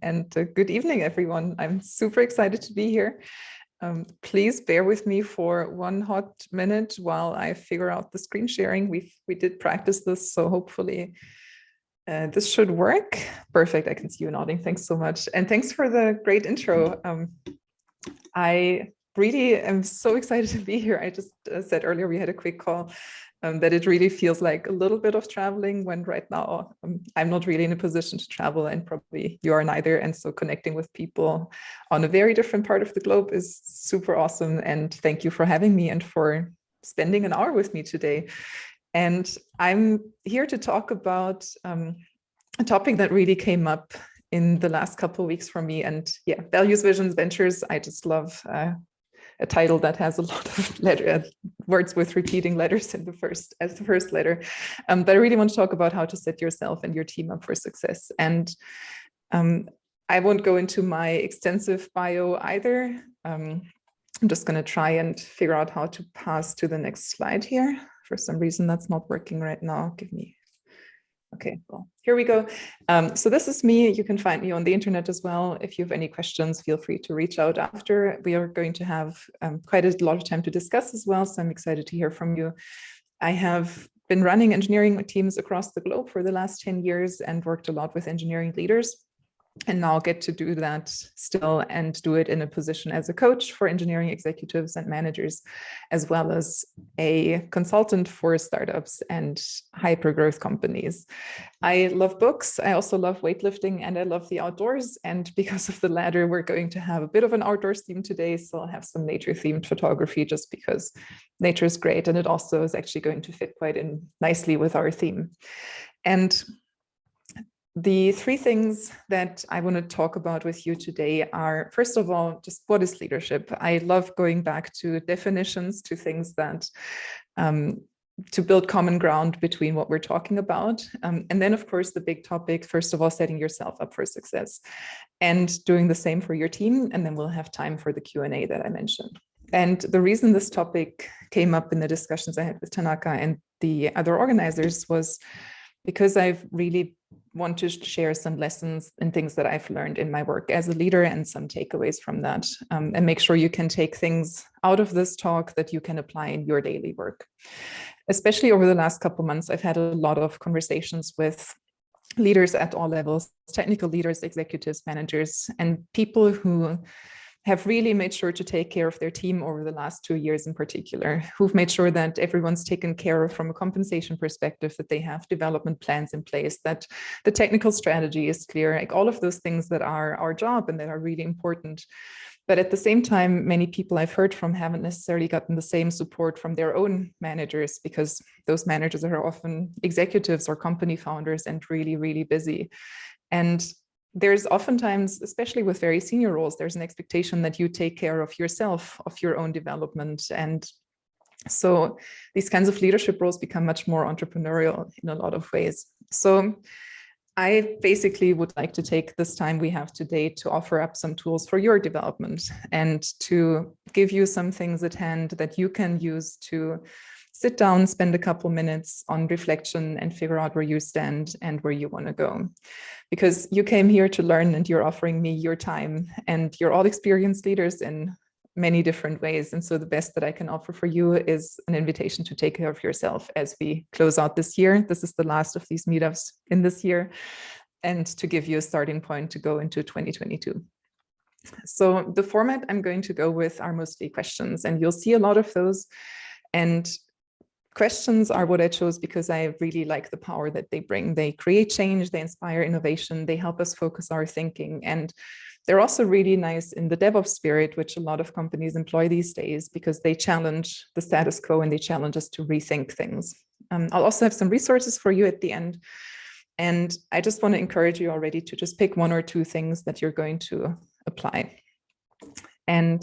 and good evening, everyone. I'm super excited to be here. Please bear with me for 1 hot minute while I figure out the screen sharing. We did practice this, so hopefully this should work. Perfect, I can see you nodding. Thanks so much. And thanks for the great intro. I really am so excited to be here. I just said earlier, we had a quick call, that it really feels like a little bit of traveling when right now I'm not really in a position to travel, and probably you are neither. And so connecting with people on a very different part of the globe is super awesome. And thank you for having me and for spending an hour with me today. And I'm here to talk about a topic that really came up in the last couple of weeks for me. And yeah, values, visions, ventures. I just love a title that has a lot of words with repeating letters in the first letter. But I really want to talk about how to set yourself and your team up for success. And I won't go into my extensive bio either. I'm just going to try and figure out how to pass to the next slide here. For some reason, that's not working right now. Okay, well, here we go. So this is me. You can find me on the internet as well. If you have any questions, feel free to reach out after. We are going to have quite a lot of time to discuss as well, so I'm excited to hear from you. I have been running engineering teams across the globe for the last 10 years and worked a lot with engineering leaders, and now get to do that still and do it in a position as a coach for engineering executives and managers, as well as a consultant for startups and hyper-growth companies. I love books. I also love weightlifting, and I love the outdoors. And because of the latter, we're going to have a bit of an outdoors theme today. So I'll have some nature-themed photography just because nature is great. And it also is actually going to fit quite in nicely with our theme. And the 3 things that I want to talk about with you today are, first of all, just what is leadership? I love going back to definitions, to things that, to build common ground between what we're talking about. And then, of course, the big topic, first of all, setting yourself up for success and doing the same for your team. And then we'll have time for the Q&A that I mentioned. And the reason this topic came up in the discussions I had with Tanaka and the other organizers was because I've really want to share some lessons and things that I've learned in my work as a leader and some takeaways from that, and make sure you can take things out of this talk that you can apply in your daily work. Especially over the last couple of months, I've had a lot of conversations with leaders at all levels, technical leaders, executives, managers, and people who have really made sure to take care of their team over the last 2 years in particular, who've made sure that everyone's taken care of from a compensation perspective, that they have development plans in place, that the technical strategy is clear, like all of those things that are our job and that are really important. But at the same time, many people I've heard from haven't necessarily gotten the same support from their own managers, because those managers are often executives or company founders and really, really busy. And there's oftentimes, especially with very senior roles, there's an expectation that you take care of yourself, of your own development. And so these kinds of leadership roles become much more entrepreneurial in a lot of ways. So I basically would like to take this time we have today to offer up some tools for your development and to give you some things at hand that you can use to sit down, spend a couple minutes on reflection and figure out where you stand and where you want to go. Because you came here to learn and you're offering me your time, and you're all experienced leaders in many different ways. And so the best that I can offer for you is an invitation to take care of yourself as we close out this year. This is the last of these meetups in this year, and to give you a starting point to go into 2022. So the format I'm going to go with are mostly questions, and you'll see a lot of those. And questions are what I chose because I really like the power that they bring. They create change, they inspire innovation, they help us focus our thinking. And they're also really nice in the DevOps spirit, which a lot of companies employ these days, because they challenge the status quo and they challenge us to rethink things. I'll also have some resources for you at the end. And I just want to encourage you already to just pick 1 or 2 things that you're going to apply. And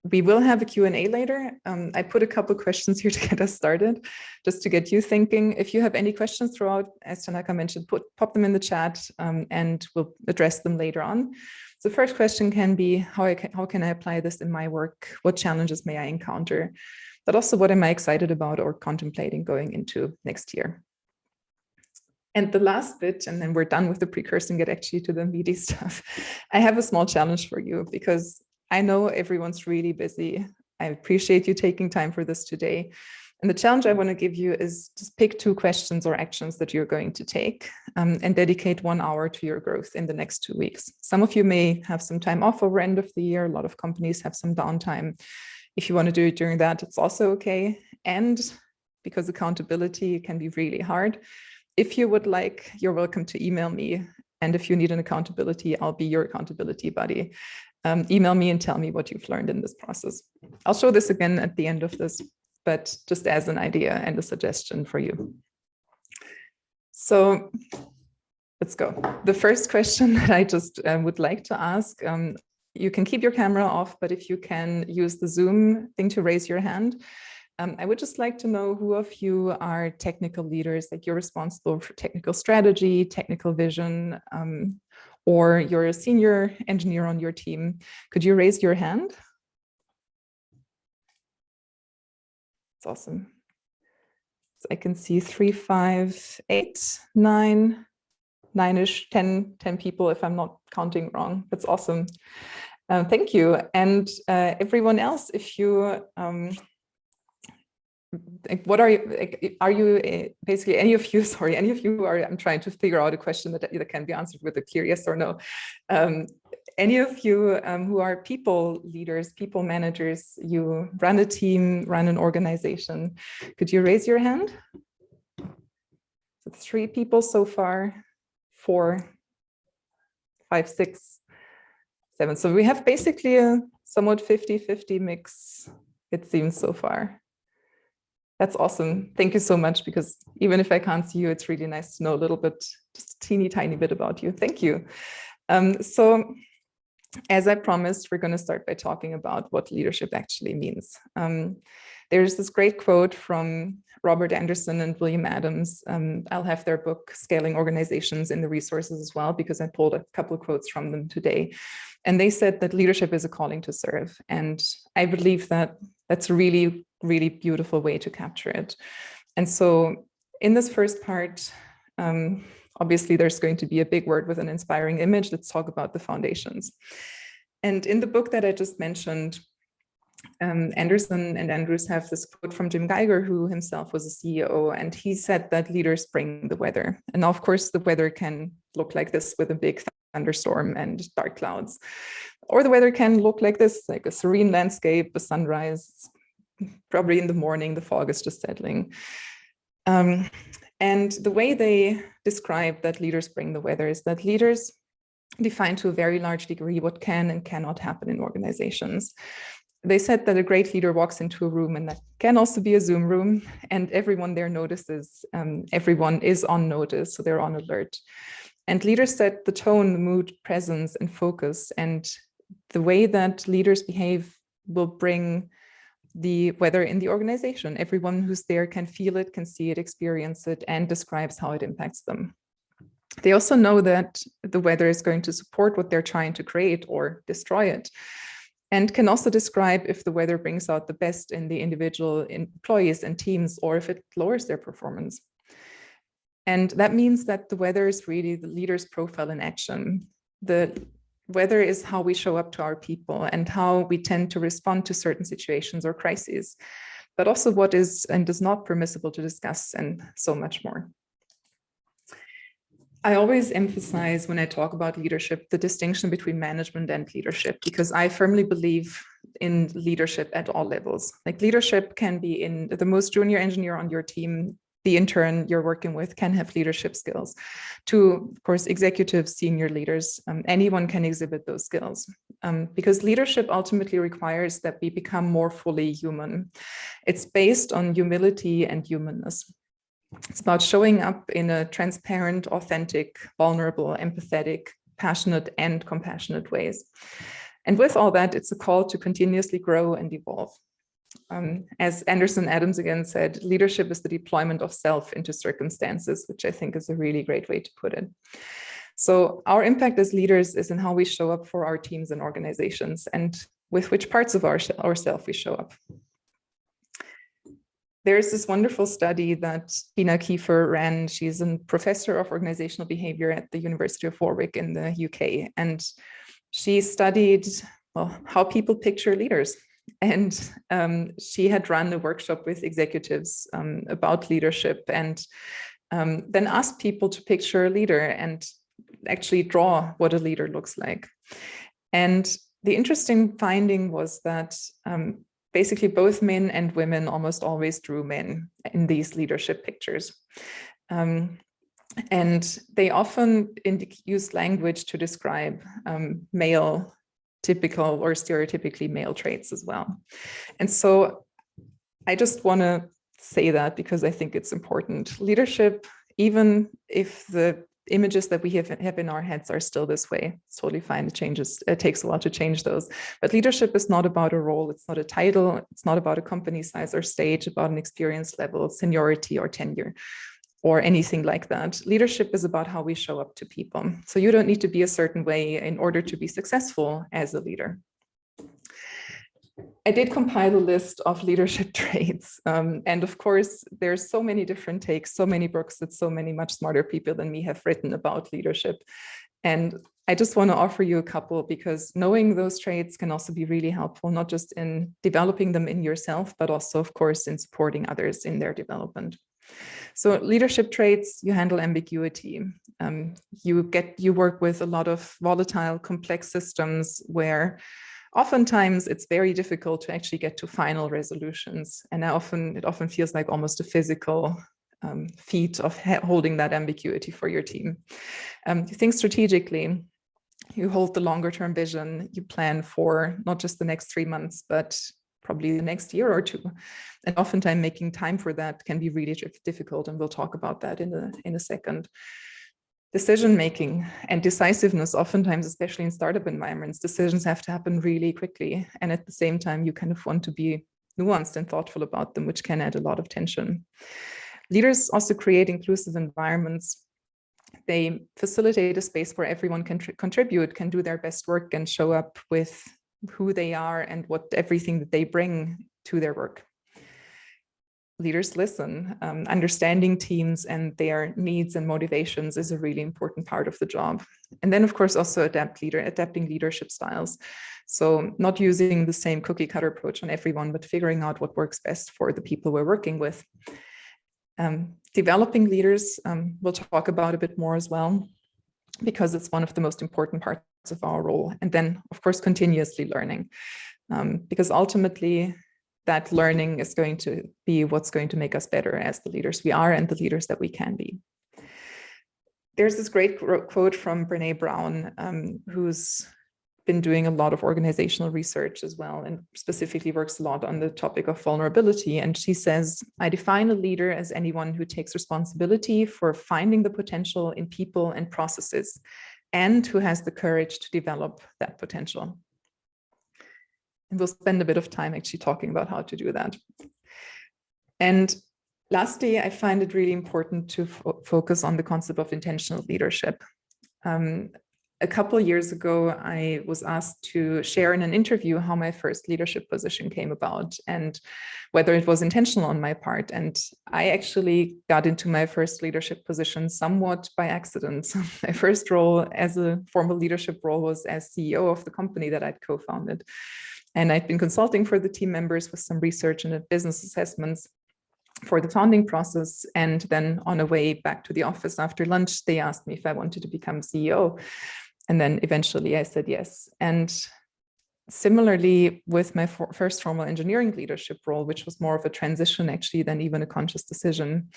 we will have a Q&A later. I put a couple questions here to get us started, just to get you thinking. If you have any questions throughout, as Tanaka mentioned, pop them in the chat, and we'll address them later on. So the first question can be, how can I apply this in my work? What challenges may I encounter? But also, what am I excited about or contemplating going into next year? And the last bit, and then we're done with the precursor and get actually to the meaty stuff. I have a small challenge for you because I know everyone's really busy. I appreciate you taking time for this today. And the challenge I want to give you is just pick 2 questions or actions that you're going to take and dedicate 1 hour to your growth in the next 2 weeks. Some of you may have some time off over end of the year. A lot of companies have some downtime. If you want to do it during that, it's also okay. And because accountability can be really hard, if you would like, you're welcome to email me. And if you need an accountability, I'll be your accountability buddy. Email me and tell me what you've learned in this process. I'll show this again at the end of this, but just as an idea and a suggestion for you. So let's go. The first question that I just would like to ask, you can keep your camera off, but if you can use the Zoom thing to raise your hand. I would just like to know who of you are technical leaders, like you're responsible for technical strategy, technical vision, or you're a senior engineer on your team. Could you raise your hand? It's awesome. So I can see 3, 5, 8, 9, 9-ish, 10 people if I'm not counting wrong. That's awesome. Thank you. And everyone else, if you, what are you basically any of you, sorry, any of you are, I'm trying to figure out a question that can be answered with a clear yes or no. Any of you who are people leaders, people managers, you run a team, run an organization, could you raise your hand? So 3 people so far, 4, 5, 6, 7. So we have basically a somewhat 50-50 mix, it seems so far. That's awesome. Thank you so much, because even if I can't see you, it's really nice to know a little bit, just a teeny tiny bit about you. Thank you. So as I promised, we're going to start by talking about what leadership actually means. There's this great quote from Robert Anderson and William Adams. I'll have their book, Scaling Organizations, in the resources as well, because I pulled a couple of quotes from them today. And they said that leadership is a calling to serve. And I believe that that's a really, really beautiful way to capture it. And so in this first part, obviously there's going to be a big word with an inspiring image. Let's talk about the foundations. And in the book that I just mentioned, Anderson and Andrews have this quote from Jim Geiger, who himself was a CEO, and he said that leaders bring the weather. And of course, the weather can look like this with a big thunderstorm and dark clouds. Or the weather can look like this, like a serene landscape, a sunrise, probably in the morning, the fog is just settling. And the way they describe that leaders bring the weather is that leaders define to a very large degree what can and cannot happen in organizations. They said that a great leader walks into a room, and that can also be a Zoom room, and everyone there notices, everyone is on notice, so they're on alert. And leaders set the tone, the mood, presence, and focus. And the way that leaders behave will bring the weather in the organization. Everyone who's there can feel it, can see it, experience it, and describes how it impacts them. They also know that the weather is going to support what they're trying to create or destroy it, and can also describe if the weather brings out the best in the individual employees and teams, or if it lowers their performance. And that means that the weather is really the leader's profile in action. The weather is how we show up to our people and how we tend to respond to certain situations or crises, but also what is and is not permissible to discuss, and so much more. I always emphasize when I talk about leadership, the distinction between management and leadership, because I firmly believe in leadership at all levels. Like, leadership can be in the most junior engineer on your team, the intern you're working with can have leadership skills, to, of course, executives, senior leaders, anyone can exhibit those skills, because leadership ultimately requires that we become more fully human. It's based on humility and humanness. It's about showing up in a transparent, authentic, vulnerable, empathetic, passionate, and compassionate ways. And with all that, it's a call to continuously grow and evolve. As Anderson Adams again said, leadership is the deployment of self into circumstances, which I think is a really great way to put it. So our impact as leaders is in how we show up for our teams and organizations, and with which parts of ourselves we show up. there's this wonderful study that Tina Kiefer ran. She's a professor of organizational behavior at the University of Warwick in the UK. And she studied, well, how people picture leaders. And she had run a workshop with executives about leadership, and then asked people to picture a leader and actually draw what a leader looks like. And the interesting finding was that basically both men and women almost always drew men in these leadership pictures. And they often use language to describe male, typical or stereotypically male traits as well. And so I just want to say that because I think it's important. Leadership, even if the images that we have in our heads are still this way, it's totally fine. It changes. It takes a lot to change those. But leadership is not about a role. It's not a title. It's not about a company size or stage, about an experience level, seniority or tenure, or anything like that. Leadership is about how we show up to people. So you don't need to be a certain way in order to be successful as a leader. I did compile a list of leadership traits. And of course, there's so many different takes, so many books that so many much smarter people than me have written about leadership. And I just want to offer you a couple, because knowing those traits can also be really helpful, not just in developing them in yourself, but also, of course, in supporting others in their development. So leadership traits: you handle ambiguity. You work with a lot of volatile, complex systems where oftentimes it's very difficult to actually get to final resolutions. And it often feels like almost a physical feat of holding that ambiguity for your team. You think strategically. You hold the longer term vision. You plan for not just the next 3 months, but probably the next year or two. And oftentimes making time for that can be really difficult. And we'll talk about that in a second. Decision-making and decisiveness, oftentimes, especially in startup environments, decisions have to happen really quickly. And at the same time, you kind of want to be nuanced and thoughtful about them, which can add a lot of tension. Leaders also create inclusive environments. They facilitate a space where everyone can contribute, can do their best work, and show up with who they are and everything that they bring to their work. Leaders listen. Understanding teams and their needs and motivations is a really important part of the job. And then, of course, also adapting leadership styles. So not using the same cookie cutter approach on everyone, but figuring out what works best for the people we're working with. Developing leaders, we'll talk about a bit more as well, because it's one of the most important parts of our role. And then, of course, continuously learning, because ultimately that learning is going to be what's going to make us better as the leaders we are and the leaders that we can be. There's this great quote from Brené Brown, who's been doing a lot of organizational research as well, and specifically works a lot on the topic of vulnerability. And she says, "I define a leader as anyone who takes responsibility for finding the potential in people and processes, and who has the courage to develop that potential." And we'll spend a bit of time actually talking about how to do that. And lastly, I find it really important to focus on the concept of intentional leadership. A couple of years ago, I was asked to share in an interview how my first leadership position came about and whether it was intentional on my part. And I actually got into my first leadership position somewhat by accident. My first role as a formal leadership role was as CEO of the company that I'd co-founded. And I'd been consulting for the team members with some research and business assessments for the founding process. And then on a way back to the office after lunch, they asked me if I wanted to become CEO. And then eventually I said yes. And similarly with my first formal engineering leadership role, which was more of a transition actually than even a conscious decision,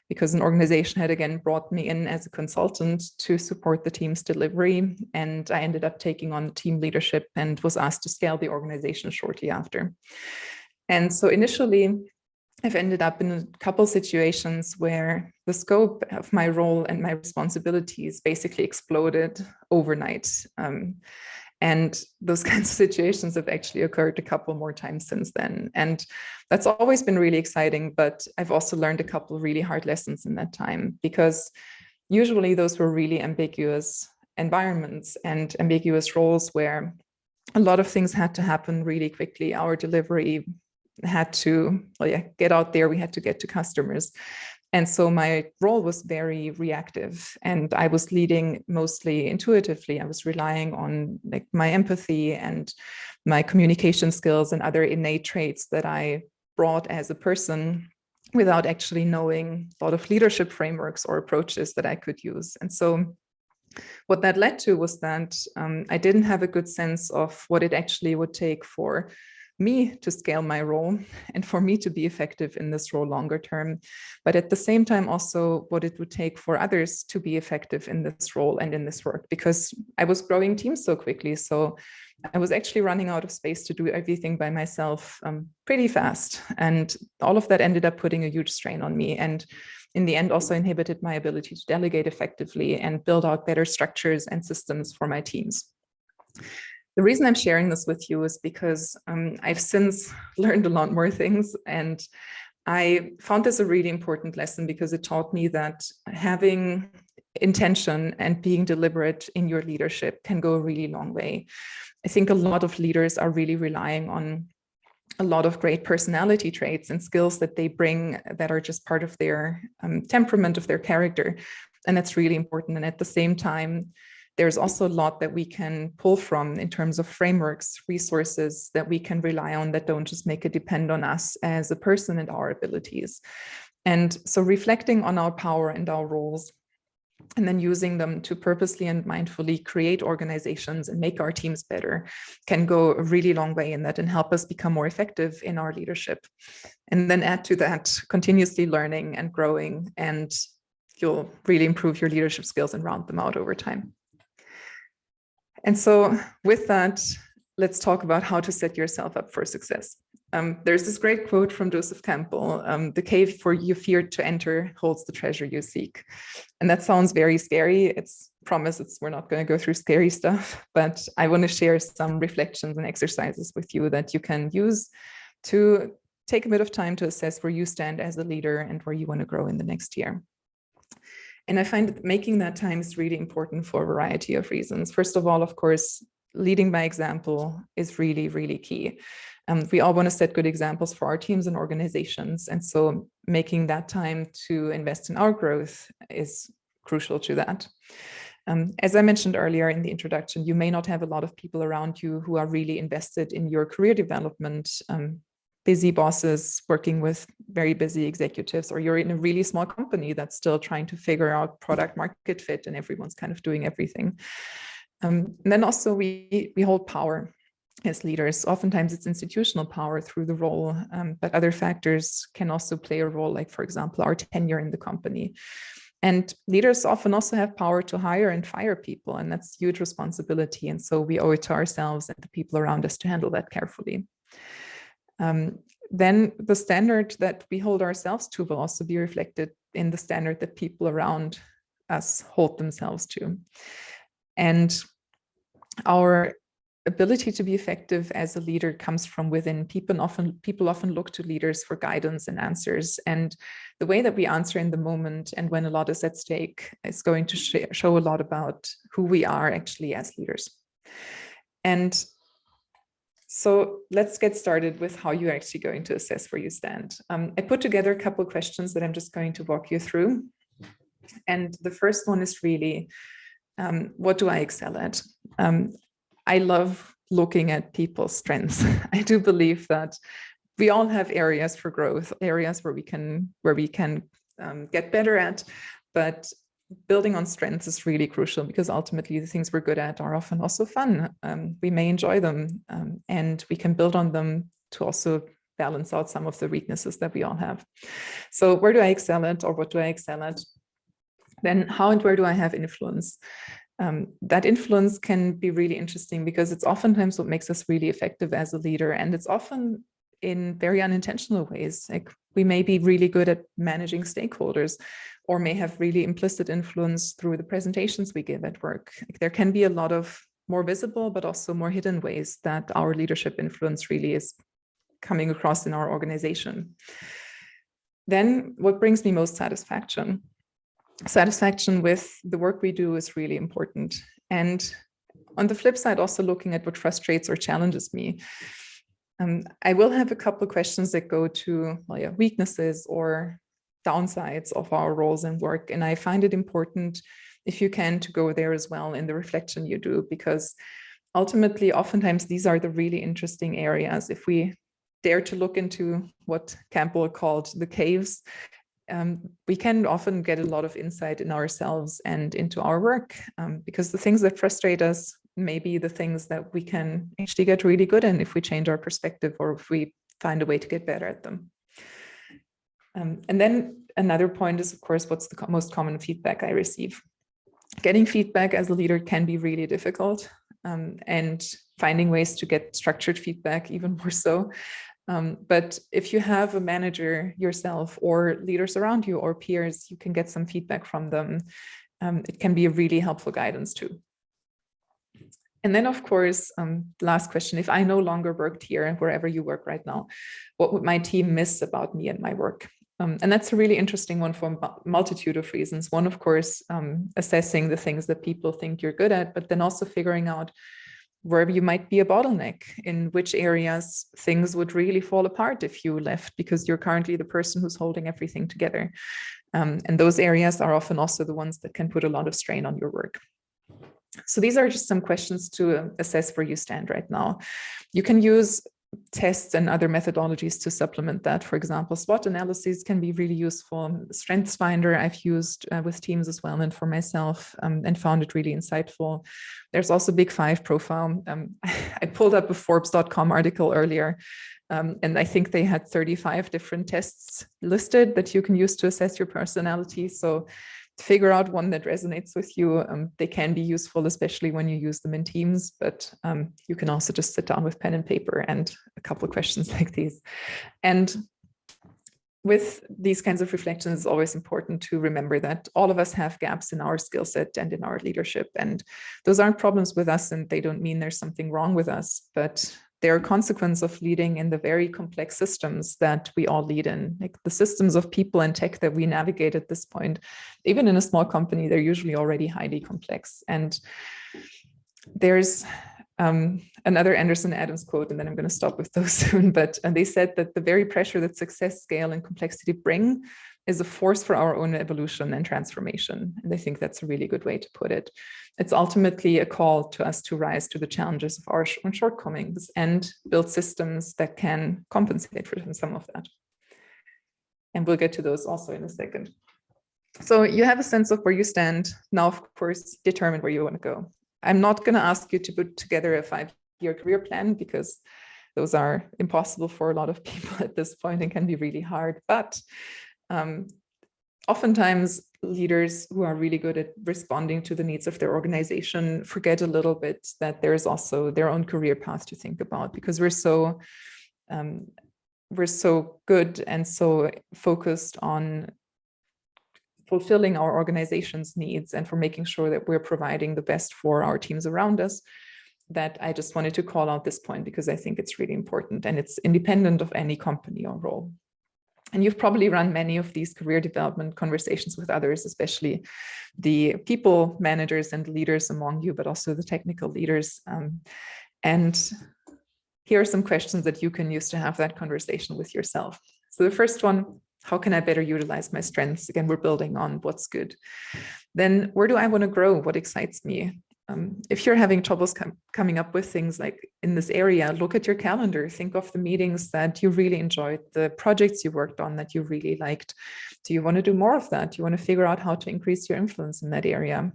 because an organization had again brought me in as a consultant to support the team's delivery. And I ended up taking on team leadership and was asked to scale the organization shortly after. And so initially, I've ended up in a couple situations where the scope of my role and my responsibilities basically exploded overnight. And those kinds of situations have actually occurred a couple more times since then. And that's always been really exciting, but I've also learned a couple of really hard lessons in that time, because usually those were really ambiguous environments and ambiguous roles where a lot of things had to happen really quickly. Our delivery had to, get out there. We had to get to customers. And so my role was very reactive, and I was leading mostly intuitively. I was relying on like my empathy and my communication skills and other innate traits that I brought as a person without actually knowing a lot of leadership frameworks or approaches that I could use. And so what that led to was that I didn't have a good sense of what it actually would take for me to scale my role and for me to be effective in this role longer term, but at the same time also what it would take for others to be effective in this role and in this work, because I was growing teams so quickly. So I was actually running out of space to do everything by myself pretty fast. And all of that ended up putting a huge strain on me. And in the end, also inhibited my ability to delegate effectively and build out better structures and systems for my teams. The reason I'm sharing this with you is because I've since learned a lot more things. And I found this a really important lesson because it taught me that having intention and being deliberate in your leadership can go a really long way. I think a lot of leaders are really relying on a lot of great personality traits and skills that they bring that are just part of their temperament, of their character. And that's really important. And at the same time, there's also a lot that we can pull from in terms of frameworks, resources that we can rely on that don't just make it depend on us as a person and our abilities. And so reflecting on our power and our roles, and then using them to purposely and mindfully create organizations and make our teams better can go a really long way in that and help us become more effective in our leadership. And then add to that continuously learning and growing, and you'll really improve your leadership skills and round them out over time. And so with that, let's talk about how to set yourself up for success. There's this great quote from Joseph Campbell, the cave for you feared to enter holds the treasure you seek. And that sounds very scary. We're not going to go through scary stuff, but I want to share some reflections and exercises with you that you can use to take a bit of time to assess where you stand as a leader and where you want to grow in the next year. And I find that making that time is really important for a variety of reasons. First of all, of course, leading by example is really, really key. We all want to set good examples for our teams and organizations. And so making that time to invest in our growth is crucial to that. As I mentioned earlier in the introduction, you may not have a lot of people around you who are really invested in your career development, busy bosses working with very busy executives, or you're in a really small company that's still trying to figure out product market fit and everyone's kind of doing everything. And then also we hold power as leaders. Oftentimes it's institutional power through the role, but other factors can also play a role, like, for example, our tenure in the company. And leaders often also have power to hire and fire people, and that's huge responsibility. And so we owe it to ourselves and the people around us to handle that carefully. Then the standard that we hold ourselves to will also be reflected in the standard that people around us hold themselves to. And our ability to be effective as a leader comes from within. People often look to leaders for guidance and answers. And the way that we answer in the moment and when a lot is at stake is going to show a lot about who we are actually as leaders. And so let's get started with how you're actually going to assess where you stand. I put together a couple of questions that I'm just going to walk you through. And the first one is really, what do I excel at? I love looking at people's strengths. I do believe that we all have areas for growth, areas where we can get better at, but building on strengths is really crucial because ultimately the things we're good at are often also fun. We may enjoy them, and we can build on them to also balance out some of the weaknesses that we all have. So where do I excel at, or what do I excel at? Then how and where do I have influence? That influence can be really interesting because it's oftentimes what makes us really effective as a leader. And it's often in very unintentional ways. Like we may be really good at managing stakeholders, or may have really implicit influence through the presentations we give at work. Like there can be a lot of more visible, but also more hidden ways that our leadership influence really is coming across in our organization. Then what brings me most satisfaction? Satisfaction with the work we do is really important. And on the flip side, also looking at what frustrates or challenges me. I will have a couple of questions that go to weaknesses or downsides of our roles and work. And I find it important, if you can, to go there as well in the reflection you do, because ultimately, oftentimes, these are the really interesting areas. If we dare to look into what Campbell called the caves, we can often get a lot of insight in ourselves and into our work, because the things that frustrate us may be the things that we can actually get really good in if we change our perspective or if we find a way to get better at them. And then another point is, of course, what's the most common feedback I receive? Getting feedback as a leader can be really difficult, and finding ways to get structured feedback even more so. But if you have a manager yourself or leaders around you or peers, you can get some feedback from them. It can be a really helpful guidance too. And then, of course, last question, if I no longer worked here and wherever you work right now, what would my team miss about me and my work? And that's a really interesting one for a multitude of reasons. One, of course, assessing the things that people think you're good at, but then also figuring out where you might be a bottleneck, in which areas things would really fall apart if you left, because you're currently the person who's holding everything together. And those areas are often also the ones that can put a lot of strain on your work. So these are just some questions to assess where you stand right now. You can use tests and other methodologies to supplement that. For example, SWOT analyses can be really useful. Strengths Finder I've used with teams as well and for myself, and found it really insightful. There's also Big Five profile. I pulled up a Forbes.com article earlier, and I think they had 35 different tests listed that you can use to assess your personality. So figure out one that resonates with you. They can be useful, especially when you use them in teams, but you can also just sit down with pen and paper and a couple of questions like these. And with these kinds of reflections, it's always important to remember that all of us have gaps in our skill set and in our leadership. And those aren't problems with us, and they don't mean there's something wrong with us, but they're a consequence of leading in the very complex systems that we all lead in. Like the systems of people and tech that we navigate at this point, even in a small company, they're usually already highly complex. And there's another Anderson Adams quote, and then I'm going to stop with those soon, but they said that the very pressure that success, scale, and complexity bring is a force for our own evolution and transformation. And I think that's a really good way to put it. It's ultimately a call to us to rise to the challenges of our own shortcomings and build systems that can compensate for some of that. And we'll get to those also in a second. So you have a sense of where you stand. Now, of course, determine where you want to go. I'm not going to ask you to put together a 5-year career plan, because those are impossible for a lot of people at this point and can be really hard. But oftentimes leaders who are really good at responding to the needs of their organization forget a little bit that there is also their own career path to think about, because we're so good and so focused on fulfilling our organization's needs and for making sure that we're providing the best for our teams around us, that I just wanted to call out this point, because I think it's really important and it's independent of any company or role. And you've probably run many of these career development conversations with others, especially the people managers and leaders among you, but also the technical leaders. And here are some questions that you can use to have that conversation with yourself. So the first one, how can I better utilize my strengths? Again, we're building on what's good. Then where do I want to grow? What excites me? If you're having troubles coming up with things like in this area, look at your calendar, think of the meetings that you really enjoyed, the projects you worked on that you really liked. Do you want to do more of that? Do you want to figure out how to increase your influence in that area?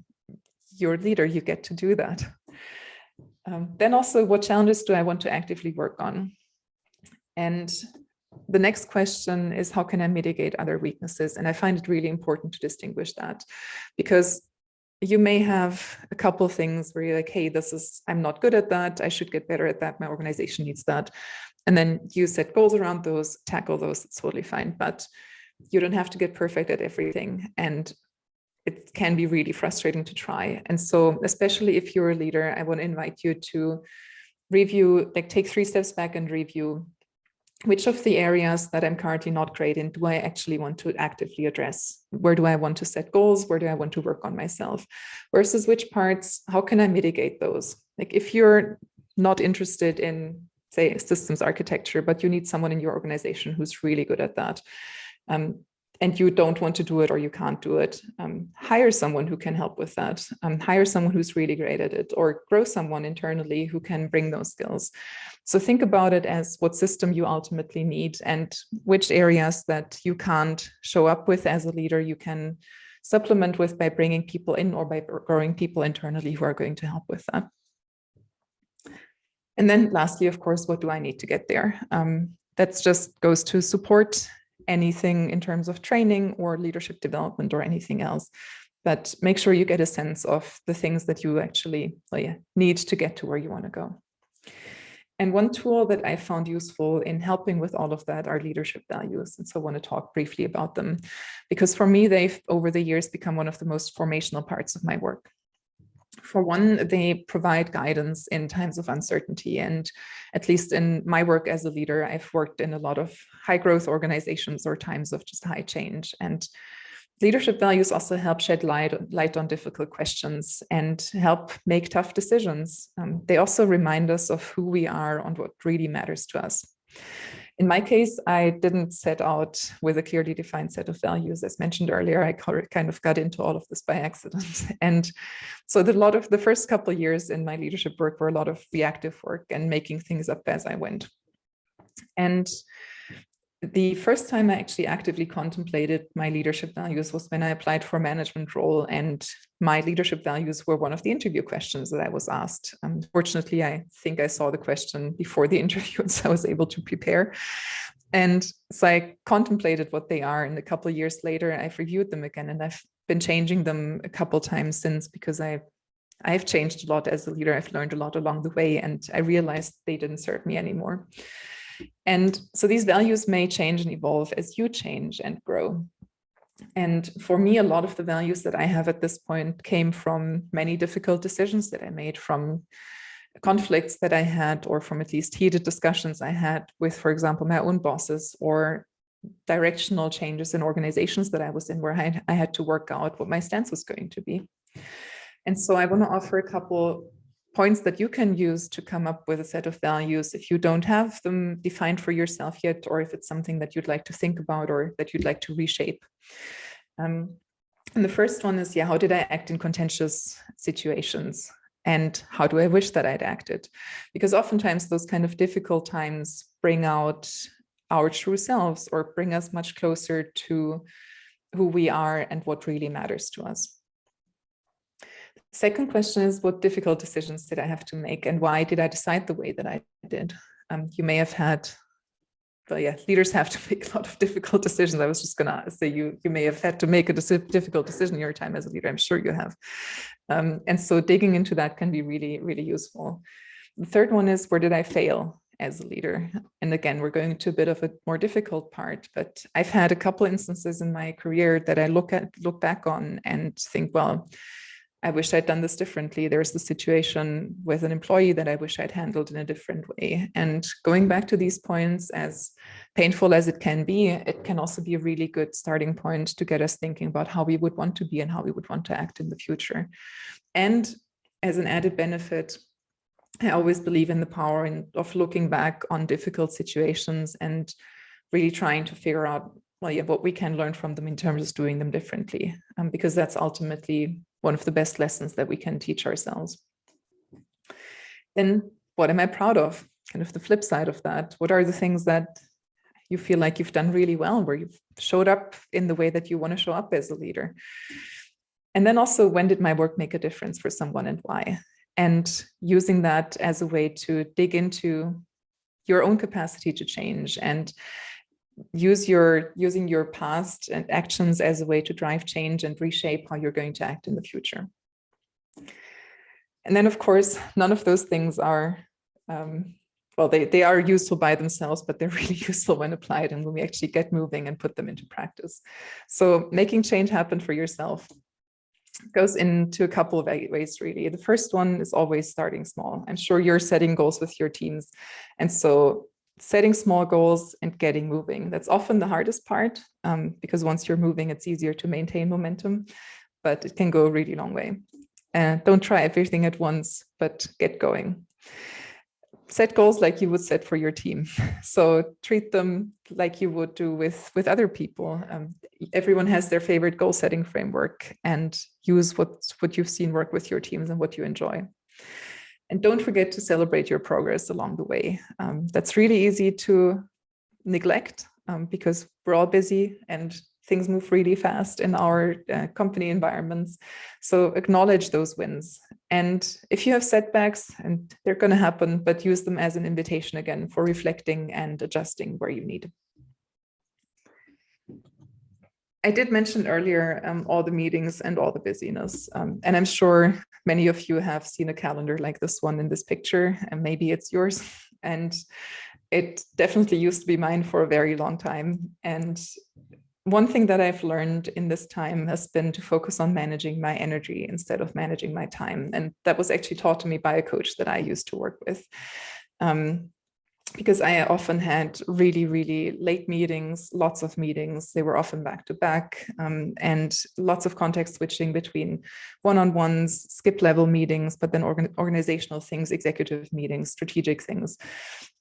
You're a leader, you get to do that. Then also, what challenges do I want to actively work on? And the next question is, how can I mitigate other weaknesses? And I find it really important to distinguish that, because you may have a couple of things where you're like, hey, I'm not good at that. I should get better at that. My organization needs that. And then you set goals around those, tackle those, it's totally fine. But you don't have to get perfect at everything. And it can be really frustrating to try. And so, especially if you're a leader, I want to invite you to review, like take 3 steps back and review which of the areas that I'm currently not great in do I actually want to actively address? Where do I want to set goals? Where do I want to work on myself? Versus which parts, how can I mitigate those? Like if you're not interested in say systems architecture, but you need someone in your organization who's really good at that. And you don't want to do it or you can't do it, hire someone who can help with that. Hire someone who's really great at it, or grow someone internally who can bring those skills. So think about it as what system you ultimately need and which areas that you can't show up with as a leader, you can supplement with by bringing people in or by growing people internally who are going to help with that. And then lastly, of course, what do I need to get there? That just goes to support anything in terms of training or leadership development or anything else. But make sure you get a sense of the things that you actually need to get to where you want to go. And one tool that I found useful in helping with all of that are leadership values. And so I want to talk briefly about them, because for me, they've over the years become one of the most formational parts of my work. For one, they provide guidance in times of uncertainty. And at least in my work as a leader, I've worked in a lot of high growth organizations or times of just high change. And leadership values also help shed light on difficult questions and help make tough decisions. They also remind us of who we are and what really matters to us. In my case, I didn't set out with a clearly defined set of values. As mentioned earlier, I kind of got into all of this by accident. And so the first couple of years in my leadership work were a lot of reactive work and making things up as I went. And the first time I actually actively contemplated my leadership values was when I applied for a management role, and my leadership values were one of the interview questions that I was asked. Fortunately, I think I saw the question before the interview, and so I was able to prepare. And so I contemplated what they are, and a couple of years later, I've reviewed them again, and I've been changing them a couple of times since, because I've changed a lot as a leader. I've learned a lot along the way, and I realized they didn't serve me anymore. And so these values may change and evolve as you change and grow. And for me, a lot of the values that I have at this point came from many difficult decisions that I made, from conflicts that I had, or from at least heated discussions I had with, for example, my own bosses, or directional changes in organizations that I was in, where I had to work out what my stance was going to be. And so I want to offer a couple points that you can use to come up with a set of values if you don't have them defined for yourself yet, or if it's something that you'd like to think about or that you'd like to reshape. And the first one is, how did I act in contentious situations? And how do I wish that I'd acted? Because oftentimes those kind of difficult times bring out our true selves, or bring us much closer to who we are and what really matters to us. Second question is, what difficult decisions did I have to make, and why did I decide the way that I did? You may have had, leaders have to make a lot of difficult decisions. I was just going to say you may have had to make a difficult decision in your time as a leader. I'm sure you have. And so digging into that can be really, really useful. The third one is, where did I fail as a leader? And again, we're going to a bit of a more difficult part, but I've had a couple instances in my career that I look back on and think, well, I wish I'd done this differently. There's the situation with an employee that I wish I'd handled in a different way. And going back to these points, as painful as it can be, it can also be a really good starting point to get us thinking about how we would want to be and how we would want to act in the future. And as an added benefit, I always believe in the power of looking back on difficult situations and really trying to figure out, what we can learn from them in terms of doing them differently, because that's ultimately one of the best lessons that we can teach ourselves. Then, what am I proud of? Kind of the flip side of that. What are the things that you feel like you've done really well, where you've showed up in the way that you want to show up as a leader? And then also, when did my work make a difference for someone and why? And using that as a way to dig into your own capacity to change, and using your past and actions as a way to drive change and reshape how you're going to act in the future. And then, of course, none of those things are, they are useful by themselves, but they're really useful when applied and when we actually get moving and put them into practice. So making change happen for yourself goes into a couple of ways, really. The first one is always starting small. I'm sure you're setting goals with your teams. And so setting small goals and getting moving. That's often the hardest part, because once you're moving, it's easier to maintain momentum, but it can go a really long way. Don't try everything at once, but get going. set goals like you would set for your team. So treat them like you would do with other people. Everyone has their favorite goal setting framework, and use what you've seen work with your teams and what you enjoy. And don't forget to celebrate your progress along the way. That's really easy to neglect because we're all busy and things move really fast in our company environments. So acknowledge those wins. And if you have setbacks, and they're going to happen, but use them as an invitation again for reflecting and adjusting where you need. I did mention earlier all the meetings and all the busyness. And I'm sure many of you have seen a calendar like this one in this picture, and maybe it's yours. And it definitely used to be mine for a very long time. And one thing that I've learned in this time has been to focus on managing my energy instead of managing my time. And that was actually taught to me by a coach that I used to work with. Because I often had really, really late meetings, lots of meetings. They were often back to back, and lots of context switching between one-on-ones, skip level meetings, but then organizational things, executive meetings, strategic things.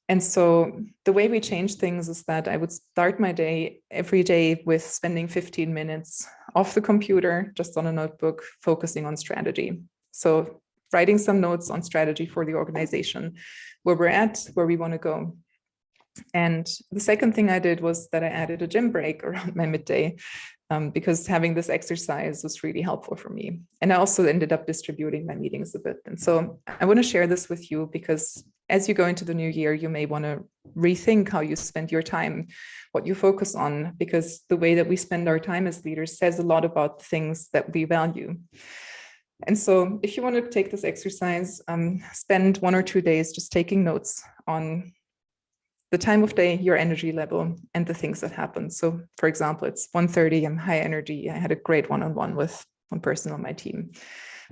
And so the way we changed things is that I would start my day every day with spending 15 minutes off the computer, just on a notebook, focusing on strategy. So writing some notes on strategy for the organization, where we're at, where we want to go. And the second thing I did was that I added a gym break around my midday, because having this exercise was really helpful for me. And I also ended up distributing my meetings a bit. And so I want to share this with you because as you go into the new year, you may want to rethink how you spend your time, what you focus on, because the way that we spend our time as leaders says a lot about things that we value. And so if you want to take this exercise, spend 1 or 2 days just taking notes on the time of day, your energy level, and the things that happen. So for example, it's 1:30, I'm high energy. I had a great one-on-one with one person on my team.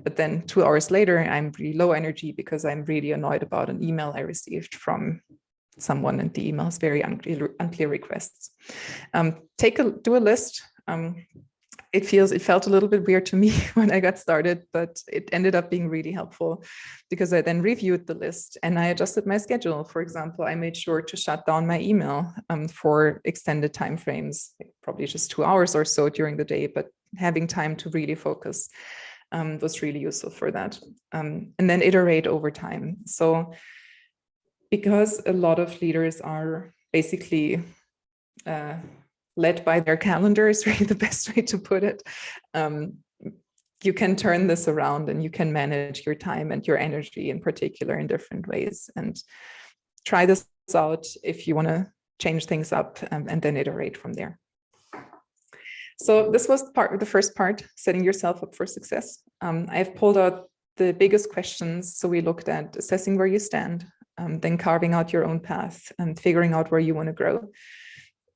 But then 2 hours later, I'm really low energy because I'm really annoyed about an email I received from someone, and the email is very unclear requests. Do a list. It felt a little bit weird to me when I got started, but it ended up being really helpful because I then reviewed the list and I adjusted my schedule. For example, I made sure to shut down my email for extended timeframes, probably just 2 hours or so during the day, but having time to really focus was really useful for that. And then iterate over time. So because a lot of leaders are basically led by their calendar is really the best way to put it. You can turn this around and you can manage your time and your energy in particular in different ways, and try this out if you want to change things up, and then iterate from there. So this was the first part, setting yourself up for success. I've pulled out the biggest questions. So we looked at assessing where you stand, then carving out your own path and figuring out where you want to grow.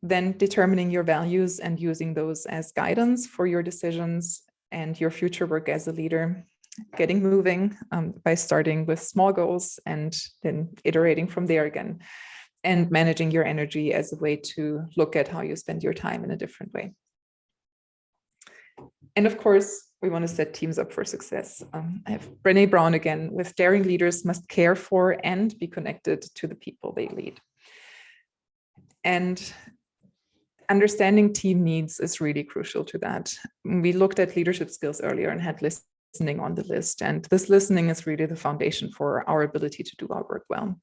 Then determining your values and using those as guidance for your decisions and your future work as a leader. Getting moving by starting with small goals and then iterating from there again. And managing your energy as a way to look at how you spend your time in a different way. And of course, we want to set teams up for success. I have Brené Brown again, with daring leaders must care for and be connected to the people they lead. And understanding team needs is really crucial to that. We looked at leadership skills earlier and had listening on the list. And this listening is really the foundation for our ability to do our work well.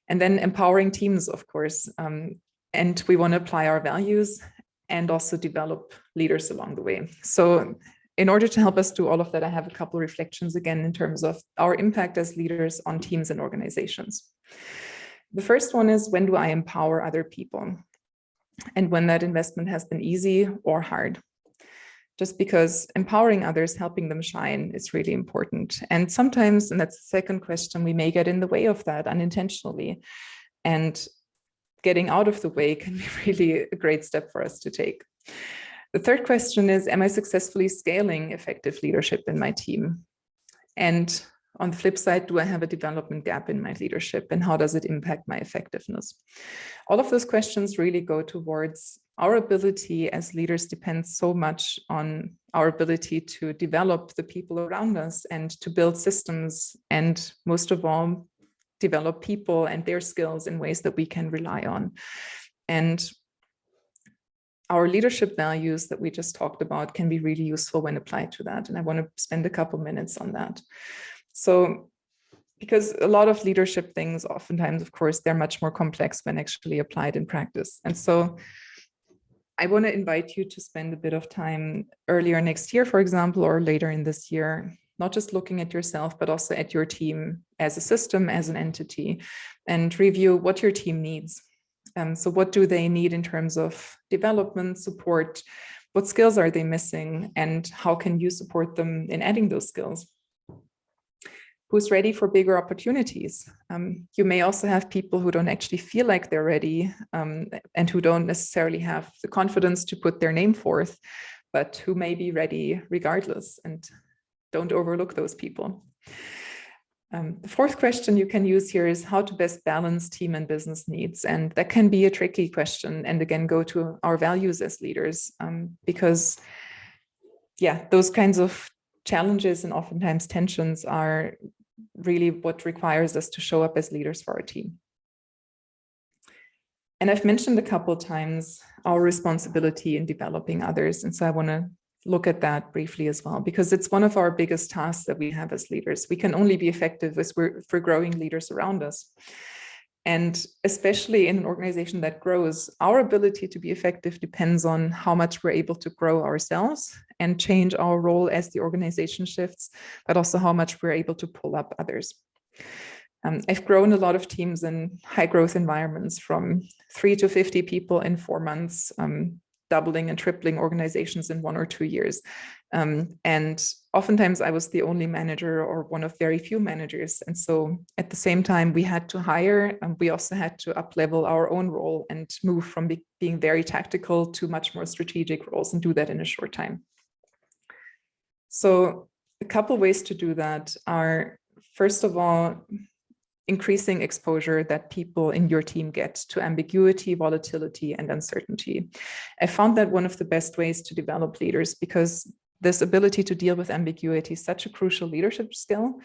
And then empowering teams, of course. And we want to apply our values and also develop leaders along the way. So in order to help us do all of that, I have a couple of reflections again in terms of our impact as leaders on teams and organizations. The first one is, when do I empower other people? And when that investment has been easy or hard. Just because empowering others, helping them shine is really important. And sometimes, and that's the second question, we may get in the way of that unintentionally. And getting out of the way can be really a great step for us to take. The third question is, am I successfully scaling effective leadership in my team? And on the flip side, do I have a development gap in my leadership, and how does it impact my effectiveness? All of those questions really go towards our ability as leaders depends so much on our ability to develop the people around us and to build systems, and most of all, develop people and their skills in ways that we can rely on. And our leadership values that we just talked about can be really useful when applied to that. And I want to spend a couple minutes on that. So, because a lot of leadership things, oftentimes, of course, they're much more complex when actually applied in practice. And so I want to invite you to spend a bit of time earlier next year, for example, or later in this year, not just looking at yourself, but also at your team as a system, as an entity, and review what your team needs. So what do they need in terms of development, support? What skills are they missing? And how can you support them in adding those skills? Who's ready for bigger opportunities? You may also have people who don't actually feel like they're ready and who don't necessarily have the confidence to put their name forth, but who may be ready regardless, and don't overlook those people. The fourth question you can use here is how to best balance team and business needs. And that can be a tricky question. And again, go to our values as leaders, because those kinds of challenges and oftentimes tensions are really what requires us to show up as leaders for our team. And I've mentioned a couple of times our responsibility in developing others. And so I want to look at that briefly as well, because it's one of our biggest tasks that we have as leaders. We can only be effective as we're growing leaders around us. And especially in an organization that grows, our ability to be effective depends on how much we're able to grow ourselves and change our role as the organization shifts, but also how much we're able to pull up others. I've grown a lot of teams in high growth environments from 3 to 50 people in 4 months, doubling and tripling organizations in 1 or 2 years. And oftentimes I was the only manager or one of very few managers. And so at the same time, we had to hire, and we also had to up-level our own role and move from being very tactical to much more strategic roles, and do that in a short time. So a couple ways to do that are, first of all, increasing exposure that people in your team get to ambiguity, volatility, and uncertainty. I found that one of the best ways to develop leaders, because this ability to deal with ambiguity is such a crucial leadership skill,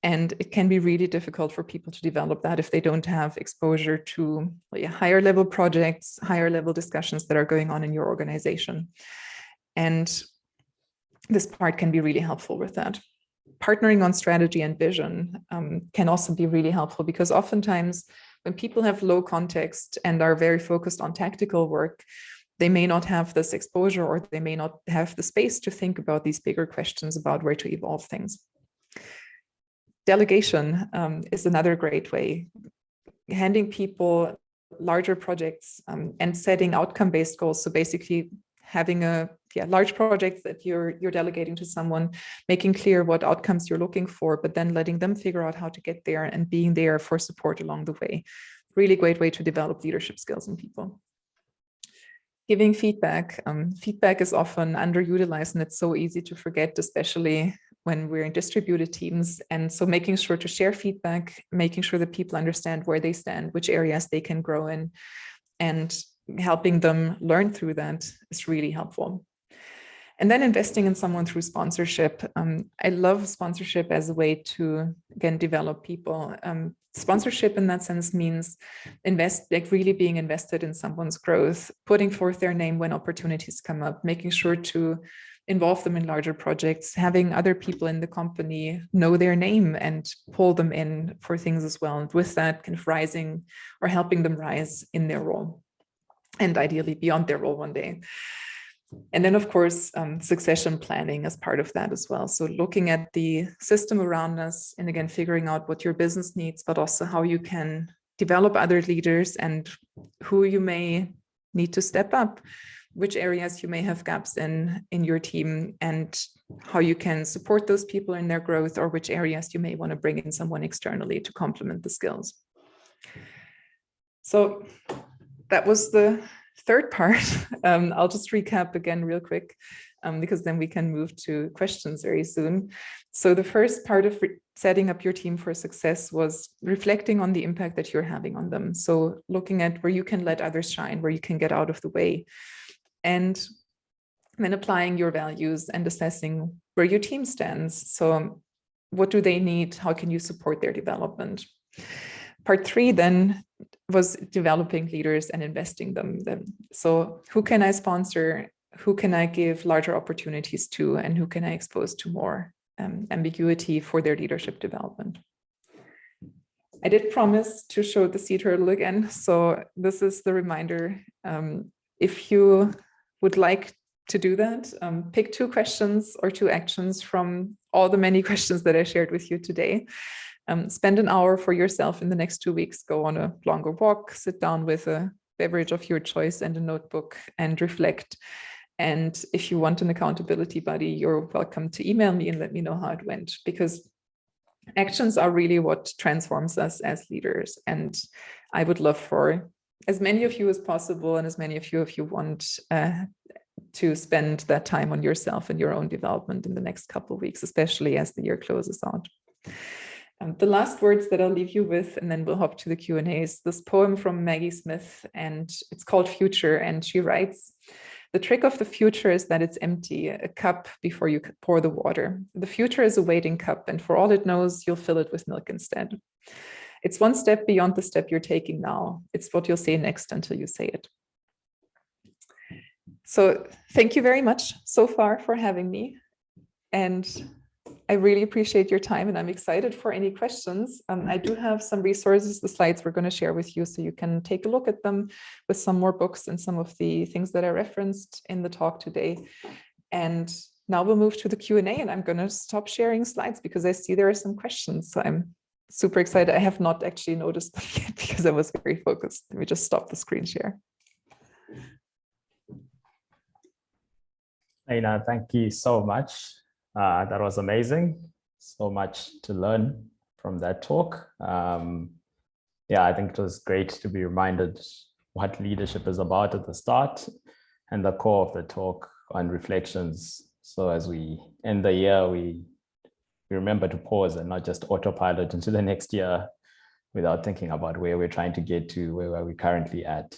and it can be really difficult for people to develop that if they don't have exposure to higher level projects, higher level discussions that are going on in your organization. And this part can be really helpful with that. Partnering on strategy and vision can also be really helpful, because oftentimes when people have low context and are very focused on tactical work, they may not have this exposure, or they may not have the space to think about these bigger questions about where to evolve things. Delegation is another great way. Handing people larger projects and setting outcome-based goals. So basically having a large project that you're delegating to someone, making clear what outcomes you're looking for, but then letting them figure out how to get there and being there for support along the way. Really great way to develop leadership skills in people. Giving feedback. Feedback is often underutilized, and it's so easy to forget, especially when we're in distributed teams. And so making sure to share feedback, making sure that people understand where they stand, which areas they can grow in, and helping them learn through that is really helpful. And then investing in someone through sponsorship. I love sponsorship as a way to, again, develop people. Sponsorship in that sense means really being invested in someone's growth, putting forth their name when opportunities come up, making sure to involve them in larger projects, having other people in the company know their name and pull them in for things as well. And with that, kind of rising or helping them rise in their role, and ideally beyond their role one day. And then, of course, succession planning as part of that as well. So looking at the system around us, and again, figuring out what your business needs, but also how you can develop other leaders and who you may need to step up, which areas you may have gaps in your team, and how you can support those people in their growth, or which areas you may want to bring in someone externally to complement the skills. So that was the third part. I'll just recap again real quick, because then we can move to questions very soon. So the first part of setting up your team for success was reflecting on the impact that you're having on them. So looking at where you can let others shine, where you can get out of the way, and then applying your values and assessing where your team stands. So what do they need? How can you support their development? part 3 then was developing leaders and investing them. So who can I sponsor? Who can I give larger opportunities to? And who can I expose to more ambiguity for their leadership development? I did promise to show the sea turtle again. So this is the reminder. If you would like to do that, pick 2 questions or 2 actions from all the many questions that I shared with you today. Spend an hour for yourself in the next 2 weeks. Go on a longer walk, sit down with a beverage of your choice and a notebook and reflect. And if you want an accountability buddy, you're welcome to email me and let me know how it went, because actions are really what transforms us as leaders. And I would love for as many of you as possible, and as many of you if you want to spend that time on yourself and your own development in the next couple of weeks, especially as the year closes out. The last words that I'll leave you with, and then we'll hop to the Q&A, is this poem from Maggie Smith, and it's called Future. And she writes, "The trick of the future is that it's empty, a cup before you pour the water. The future is a waiting cup, and for all it knows, you'll fill it with milk instead. It's one step beyond the step you're taking now. It's what you'll say next until you say it." So thank you very much so far for having me. And I really appreciate your time, and I'm excited for any questions. I do have some resources, the slides we're going to share with you, so you can take a look at them with some more books and some of the things that I referenced in the talk today. And now we'll move to the Q&A, and I'm going to stop sharing slides because I see there are some questions. So I'm super excited. I have not actually noticed them yet because I was very focused. Let me just stop the screen share. Aina, thank you so much. That was amazing. So much to learn from that talk. Yeah, I think it was great to be reminded what leadership is about at the start and the core of the talk on reflections. So as we end the year, we remember to pause and not just autopilot into the next year without thinking about where we're trying to get to, where are we currently at.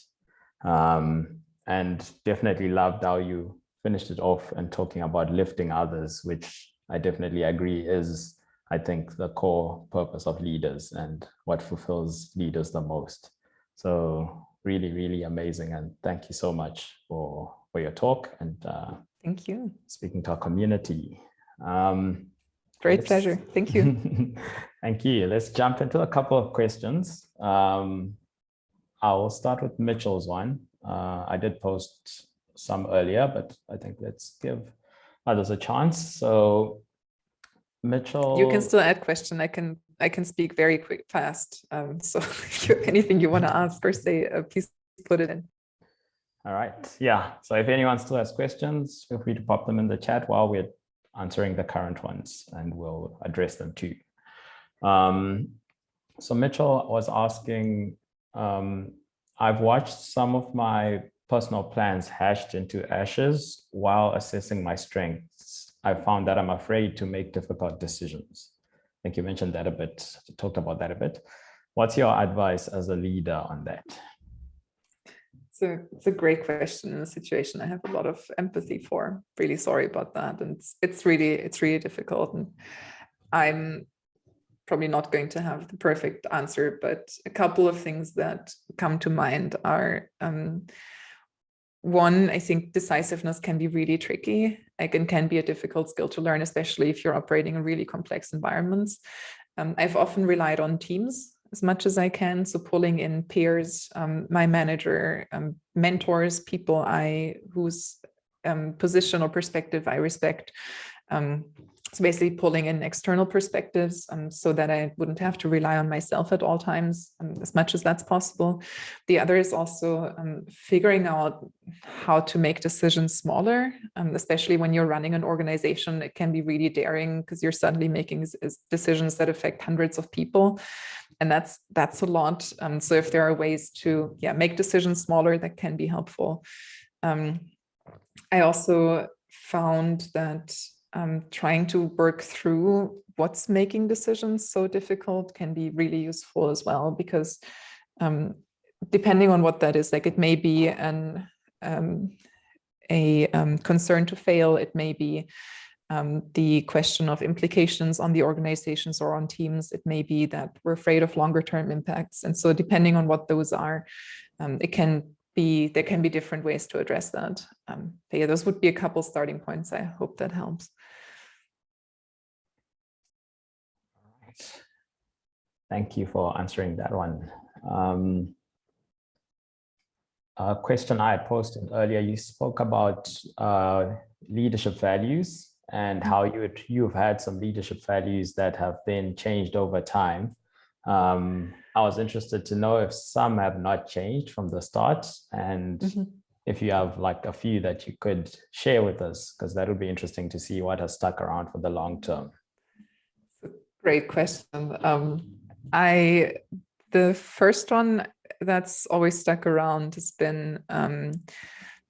And definitely loved how you finished it off and talking about lifting others, which I definitely agree is, I think, the core purpose of leaders and what fulfills leaders the most. So really, really amazing. And thank you so much for your talk and thank you. Speaking to our community. Great pleasure. Thank you. Thank you. Let's jump into a couple of questions. I'll start with Mitchell's one. I did post some earlier, but I think let's give others a chance. So Mitchell, you can still add question. I can speak very quick, fast. So if you have anything you want to ask or say, please put it in. All right. Yeah. So if anyone still has questions, feel free to pop them in the chat while we're answering the current ones, and we'll address them too. So Mitchell was asking, I've watched some of my personal plans hashed into ashes while assessing my strengths. I found that I'm afraid to make difficult decisions. I think you mentioned that a bit, talked about that a bit. What's your advice as a leader on that? So it's a great question in a situation I have a lot of empathy for. Really sorry about that. And it's really difficult. And I'm probably not going to have the perfect answer, but a couple of things that come to mind are, one, I think decisiveness can be really tricky. Like, it can be a difficult skill to learn, especially if you're operating in really complex environments. I've often relied on teams as much as I can. So pulling in peers, my manager, mentors, people whose position or perspective I respect. So basically pulling in external perspectives so that I wouldn't have to rely on myself at all times, as much as that's possible. The other is also figuring out how to make decisions smaller, especially when you're running an organization. It can be really daring because you're suddenly making decisions that affect hundreds of people. And that's a lot. So if there are ways to make decisions smaller, that can be helpful. I also found that trying to work through what's making decisions so difficult can be really useful as well, because depending on what that is, like, it may be a concern to fail, it may be the question of implications on the organizations or on teams. It may be that we're afraid of longer term impacts. And so depending on what those are, there can be different ways to address that. But yeah, those would be a couple starting points. I hope that helps. All right. Thank you for answering that one. A question I posted earlier, you spoke about leadership values and how you've had some leadership values that have been changed over time. I was interested to know if some have not changed from the start, and if you have like a few that you could share with us, because that would be interesting to see what has stuck around for the long term. Great question. The first one that's always stuck around has been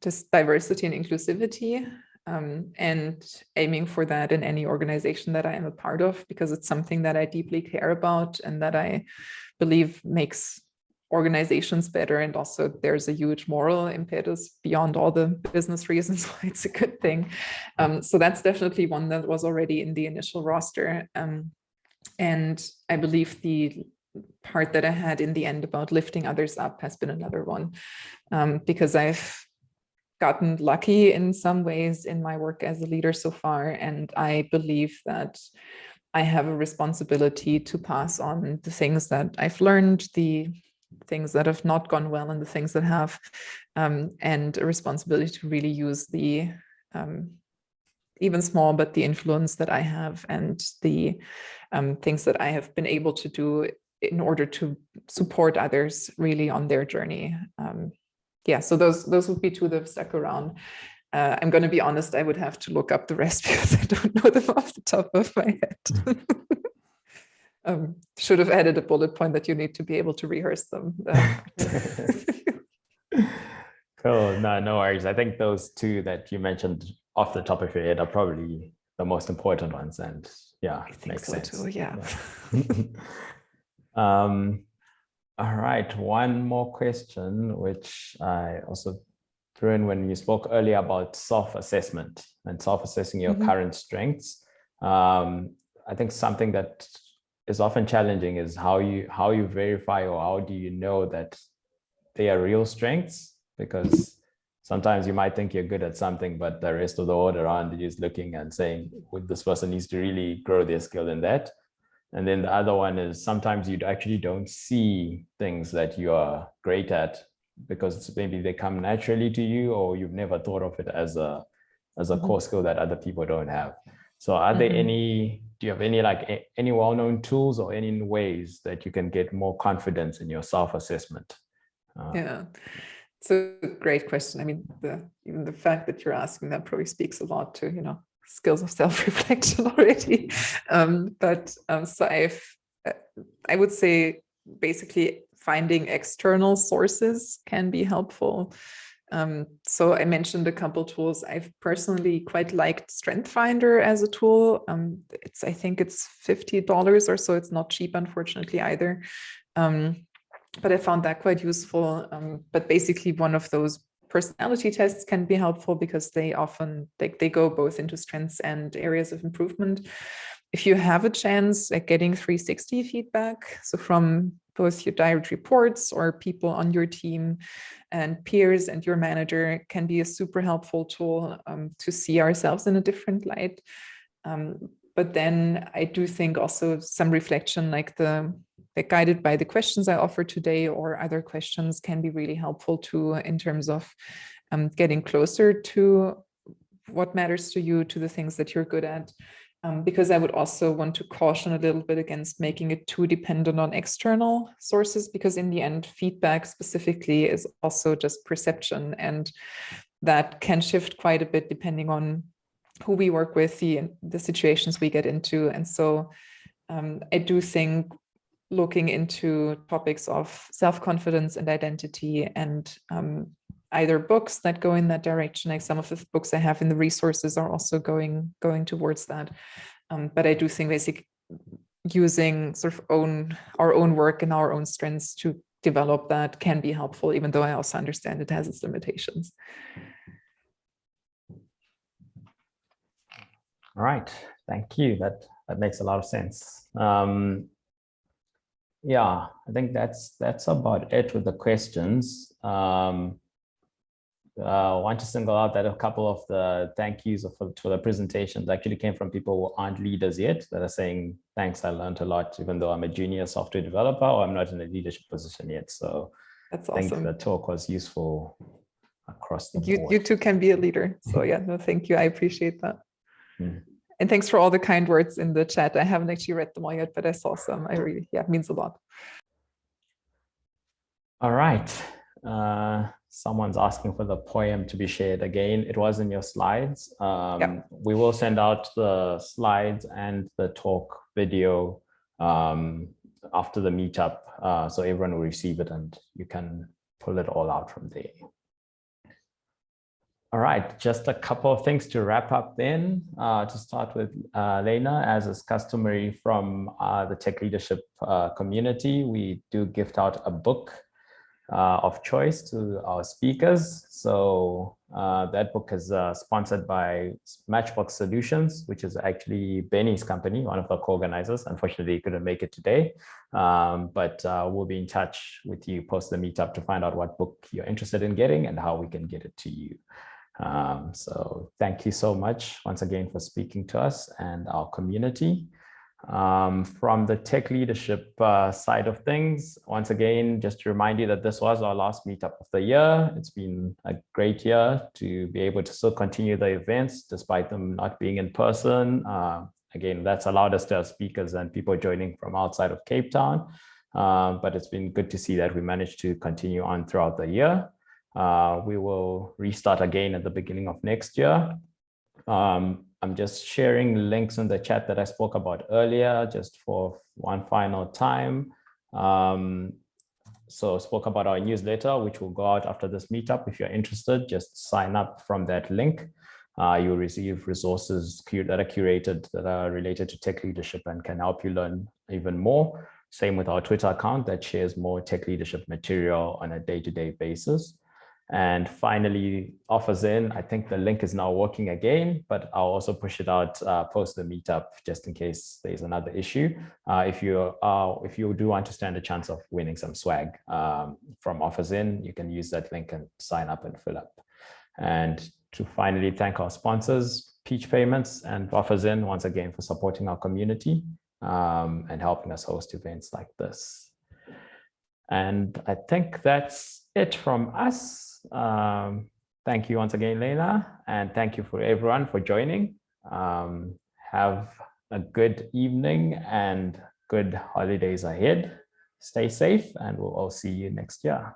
just diversity and inclusivity, and aiming for that in any organization that I am a part of, because it's something that I deeply care about and that I believe makes organizations better. And also there's a huge moral impetus beyond all the business reasons why it's a good thing. So that's definitely one that was already in the initial roster. And I believe the part that I had in the end about lifting others up has been another one, because I've gotten lucky in some ways in my work as a leader so far. And I believe that I have a responsibility to pass on the things that I've learned, the things that have not gone well and the things that have, and a responsibility to really use the even small, but the influence that I have and the things that I have been able to do in order to support others really on their journey. Yeah, so those would be two that have stuck around. I'm going to be honest, I would have to look up the rest because I don't know them off the top of my head. Should have added a bullet point that you need to be able to rehearse them. Cool, no worries. I think those two that you mentioned off the top of your head are probably the most important ones, and yeah, I think makes so sense. too, yeah. All right, one more question, which I also threw in when you spoke earlier about self-assessment and self-assessing your current strengths. I think something that is often challenging is how you verify, or how do you know that they are real strengths? Because sometimes you might think you're good at something, but the rest of the world around you is looking and saying, well, this person needs to really grow their skill in that. And then the other one is sometimes you actually don't see things that you are great at because maybe they come naturally to you, or you've never thought of it as a core skill that other people don't have. So are there do you have any well-known tools or any ways that you can get more confidence in your self-assessment? Yeah, it's a great question. I mean, even the fact that you're asking that probably speaks a lot to, skills of self-reflection already. So I would say basically finding external sources can be helpful. So I mentioned a couple tools. I've personally quite liked Strength Finder as a tool. I think it's $50 or so. It's not cheap, unfortunately, either. But I found that quite useful. But basically one of those personality tests can be helpful because they often, they go both into strengths and areas of improvement. If you have a chance at getting 360 feedback, so from both your direct reports or people on your team and peers and your manager, can be a super helpful tool to see ourselves in a different light. But then I do think also some reflection, like guided by the questions I offered today or other questions, can be really helpful too, in terms of getting closer to what matters to you, to the things that you're good at. Because I would also want to caution a little bit against making it too dependent on external sources, because in the end, feedback specifically is also just perception, and that can shift quite a bit depending on who we work with, the situations we get into. And so I do think looking into topics of self-confidence and identity, and either books that go in that direction, like some of the books I have in the resources are also going towards that. But I do think basically using sort of our own work and our own strengths to develop that can be helpful, even though I also understand it has its limitations. All right, thank you. That makes a lot of sense. Yeah, I think that's about it with the questions. Want to single out that a couple of the thank yous for the presentations actually came from people who aren't leaders yet, that are saying, thanks, I learned a lot, even though I'm a junior software developer or I'm not in a leadership position yet. So That's I think awesome. the talk was useful across the board. You too can be a leader. So yeah, no, thank you. I appreciate that. Mm. And thanks for all the kind words in the chat. I haven't actually read them all yet, but I saw some. I really, yeah, it means a lot. All right. Someone's asking for the poem to be shared again. It was in your slides. We will send out the slides and the talk video after the meetup, so everyone will receive it and you can pull it all out from there. All right, just a couple of things to wrap up then. To start with, Lena, as is customary from the tech leadership community, we do gift out a book of choice to our speakers. So that book is sponsored by Matchbox Solutions, which is actually Benny's company, one of the co-organizers. Unfortunately, he couldn't make it today, but we'll be in touch with you post the meetup to find out what book you're interested in getting and how we can get it to you. So thank you so much once again for speaking to us and our community. From the tech leadership side of things, once again, just to remind you that this was our last meetup of the year. It's been a great year to be able to still continue the events despite them not being in person. Again, that's allowed us to have speakers and people joining from outside of Cape Town. But it's been good to see that we managed to continue on throughout the year. We will restart again at the beginning of next year. I'm just sharing links in the chat that I spoke about earlier, just for one final time. So I spoke about our newsletter, which will go out after this meetup. If you're interested, just sign up from that link. You'll receive resources that are curated, that are related to tech leadership and can help you learn even more. Same with our Twitter account that shares more tech leadership material on a day-to-day basis. And finally, offers in, I think the link is now working again, but I'll also push it out post the meetup just in case there's another issue. If you do want to stand a chance of winning some swag from offers in, you can use that link and sign up and fill up. And to finally thank our sponsors, Peach Payments and Offers in, once again for supporting our community and helping us host events like this. And I think that's it from us. Thank you once again, Leila, and thank you for everyone for joining. Have a good evening and good holidays ahead. Stay safe, and we'll all see you next year.